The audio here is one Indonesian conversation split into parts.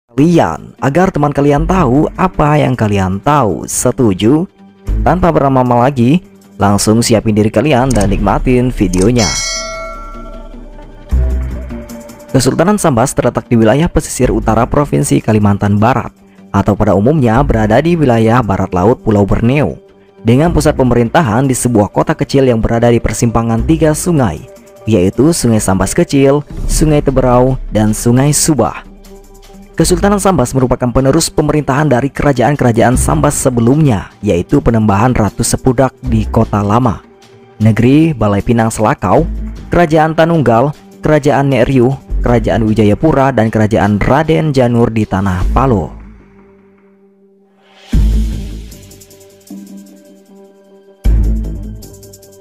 kalian agar teman kalian tahu apa yang kalian tahu. Setuju? Tanpa berlama-lama lagi, langsung siapin diri kalian dan nikmatin videonya. Kesultanan Sambas terletak di wilayah pesisir utara Provinsi Kalimantan Barat, atau pada umumnya berada di wilayah barat laut Pulau Borneo, dengan pusat pemerintahan di sebuah kota kecil yang berada di persimpangan 3 sungai, yaitu Sungai Sambas Kecil, Sungai Teberau, dan Sungai Subah. Kesultanan Sambas merupakan penerus pemerintahan dari kerajaan-kerajaan Sambas sebelumnya, yaitu Penembahan Ratu Sepudak di Kota Lama, Negeri Balai Pinang Selakau, Kerajaan Tanunggal, Kerajaan Ne'riuh, Kerajaan Wijayapura, dan Kerajaan Raden Janur di Tanah Palo.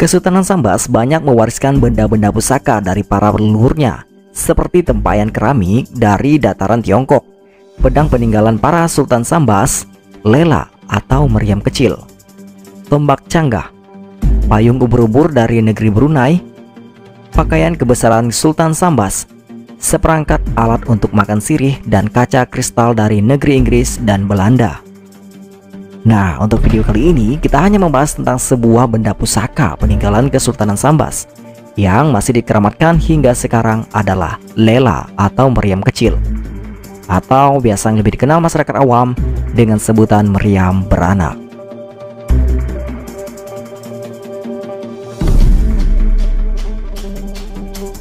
Kesultanan Sambas banyak mewariskan benda-benda pusaka dari para leluhurnya, seperti tempayan keramik dari dataran Tiongkok, pedang peninggalan para Sultan Sambas, lela atau meriam kecil, tombak canggah, payung ubur-ubur dari negeri Brunei, pakaian kebesaran Sultan Sambas, seperangkat alat untuk makan sirih, dan kaca kristal dari negeri Inggris dan Belanda. Nah, untuk video kali ini kita hanya membahas tentang sebuah benda pusaka peninggalan Kesultanan Sambas yang masih dikeramatkan hingga sekarang adalah lela atau meriam kecil, atau biasa lebih dikenal masyarakat awam dengan sebutan meriam beranak.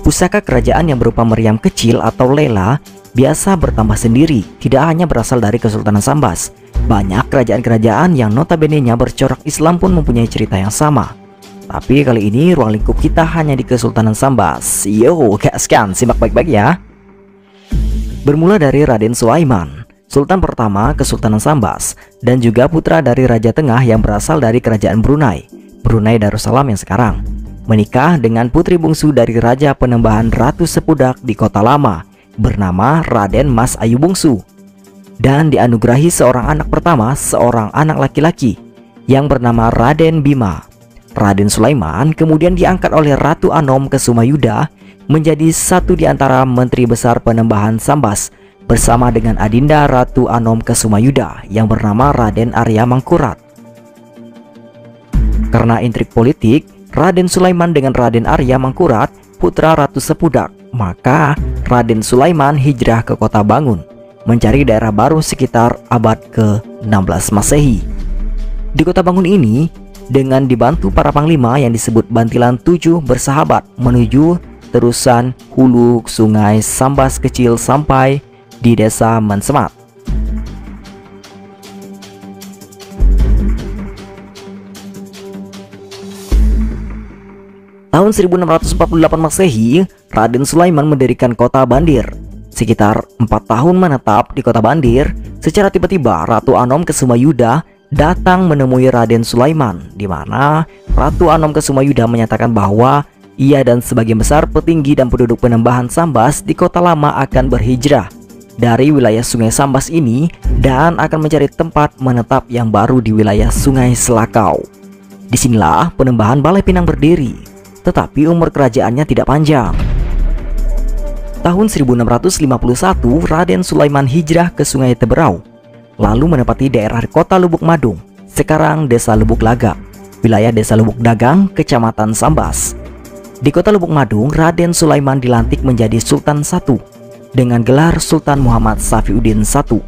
Pusaka kerajaan yang berupa meriam kecil atau lela biasa bertambah sendiri, tidak hanya berasal dari Kesultanan Sambas. Banyak kerajaan-kerajaan yang notabene-nya bercorak Islam pun mempunyai cerita yang sama. Tapi kali ini ruang lingkup kita hanya di Kesultanan Sambas. Yo, gaskan, simak baik-baik ya. Bermula dari Raden Sulaiman, Sultan pertama Kesultanan Sambas, dan juga putra dari Raja Tengah yang berasal dari Kerajaan Brunei, Brunei Darussalam yang sekarang, menikah dengan putri bungsu dari Raja Penembahan Ratu Sepudak di Kota Lama, bernama Raden Mas Ayu Bungsu, dan dianugerahi seorang anak pertama, seorang anak laki-laki yang bernama Raden Bima. Raden Sulaiman kemudian diangkat oleh Ratu Anom Kesumayuda menjadi satu di antara menteri besar Penembahan Sambas bersama dengan adinda Ratu Anom Kesumayuda yang bernama Raden Arya Mangkurat. Karena intrik politik Raden Sulaiman dengan Raden Arya Mangkurat, putra Ratu Sepudak, maka Raden Sulaiman hijrah ke Kota Bangun, mencari daerah baru sekitar abad ke-16 Masehi. Di Kota Bangun ini, dengan dibantu para panglima yang disebut Bantilan 7 bersahabat menuju terusan hulu Sungai Sambas Kecil sampai di desa Mensemat. Tahun 1648 Masehi, Raden Sulaiman mendirikan Kota Bandir. Sekitar 4 tahun menetap di Kota Bandir, secara tiba-tiba Ratu Anom Kesumayuda datang menemui Raden Sulaiman, di mana Ratu Anom Kesumayuda menyatakan bahwa ia dan sebagian besar petinggi dan penduduk Penembahan Sambas di Kota Lama akan berhijrah dari wilayah Sungai Sambas ini dan akan mencari tempat menetap yang baru di wilayah Sungai Selakau. Disinilah Penembahan Balai Pinang berdiri, tetapi umur kerajaannya tidak panjang. Tahun 1651, Raden Sulaiman hijrah ke Sungai Teberau, lalu menempati daerah Kota Lubuk Madung, sekarang Desa Lubuk Lagak, wilayah Desa Lubuk Dagang, Kecamatan Sambas. Di Kota Lubuk Madung, Raden Sulaiman dilantik menjadi Sultan I dengan gelar Sultan Muhammad Safiuddin I.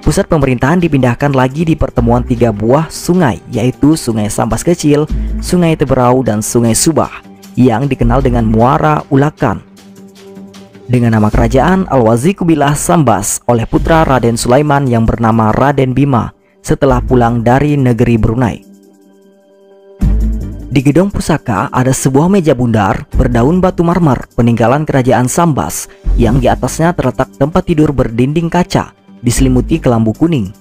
Pusat pemerintahan dipindahkan lagi di pertemuan 3 buah sungai, yaitu Sungai Sambas Kecil, Sungai Teberau, dan Sungai Subah, yang dikenal dengan Muara Ulakan, dengan nama kerajaan Al-Wazi Kubilah Sambas oleh putra Raden Sulaiman yang bernama Raden Bima setelah pulang dari negeri Brunei. Di gedung pusaka ada sebuah meja bundar berdaun batu marmer peninggalan kerajaan Sambas, yang di atasnya terletak tempat tidur berdinding kaca diselimuti kelambu kuning,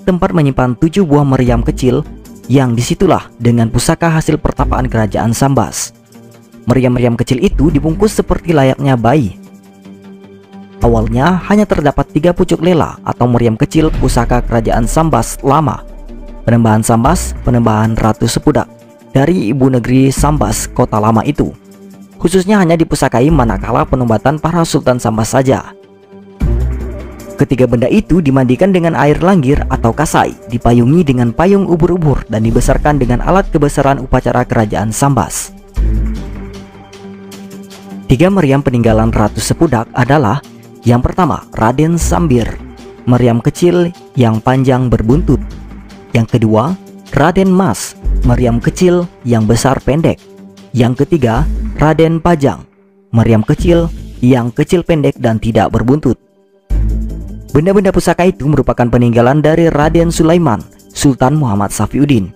tempat menyimpan 7 buah meriam kecil yang disitulah dengan pusaka hasil pertapaan kerajaan Sambas. Meriam-meriam kecil itu dibungkus seperti layaknya bayi. Awalnya hanya terdapat 3 pucuk lela atau meriam kecil pusaka kerajaan Sambas lama, Penembahan Sambas, Penembahan Ratu Sepudak, dari ibu negeri Sambas Kota Lama itu. khususnya hanya dipusakai manakala penobatan para Sultan Sambas saja. Ketiga benda itu dimandikan dengan air langgir atau kasai, dipayungi dengan payung ubur-ubur dan dibesarkan dengan alat kebesaran upacara kerajaan Sambas. Tiga meriam peninggalan Ratu Sepudak adalah: yang pertama, Raden Sambir, meriam kecil yang panjang berbuntut. Yang kedua, Raden Mas, meriam kecil yang besar pendek. Yang ketiga, Raden Pajang, meriam kecil yang kecil pendek dan tidak berbuntut. Benda-benda pusaka itu merupakan peninggalan dari Raden Sulaiman, Sultan Muhammad Safiuddin.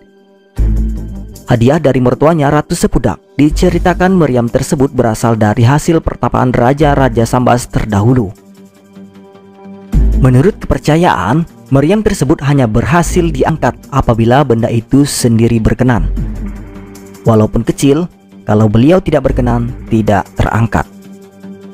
Hadiah dari mertuanya Ratu Sepudak. Diceritakan meriam tersebut berasal dari hasil pertapaan raja-raja Sambas terdahulu. Menurut kepercayaan, meriam tersebut hanya berhasil diangkat apabila benda itu sendiri berkenan. Walaupun kecil, kalau beliau tidak berkenan, tidak terangkat.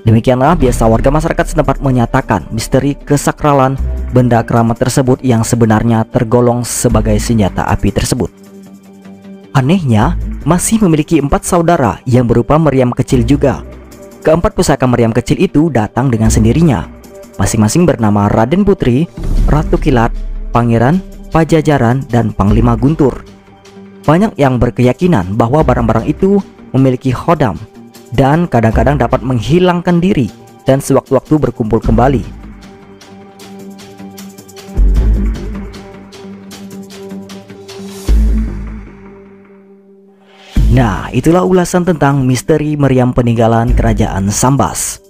Demikianlah biasa warga masyarakat setempat menyatakan misteri kesakralan benda keramat tersebut yang sebenarnya tergolong sebagai senjata api tersebut. Anehnya, masih memiliki 4 saudara yang berupa meriam kecil juga. Keempat pusaka meriam kecil itu datang dengan sendirinya, masing-masing bernama Raden Putri, Ratu Kilat, Pangeran, Pajajaran, dan Panglima Guntur. Banyak yang berkeyakinan bahwa barang-barang itu memiliki khodam dan kadang-kadang dapat menghilangkan diri dan sewaktu-waktu berkumpul kembali. Nah, itulah ulasan tentang misteri meriam peninggalan kerajaan Sambas.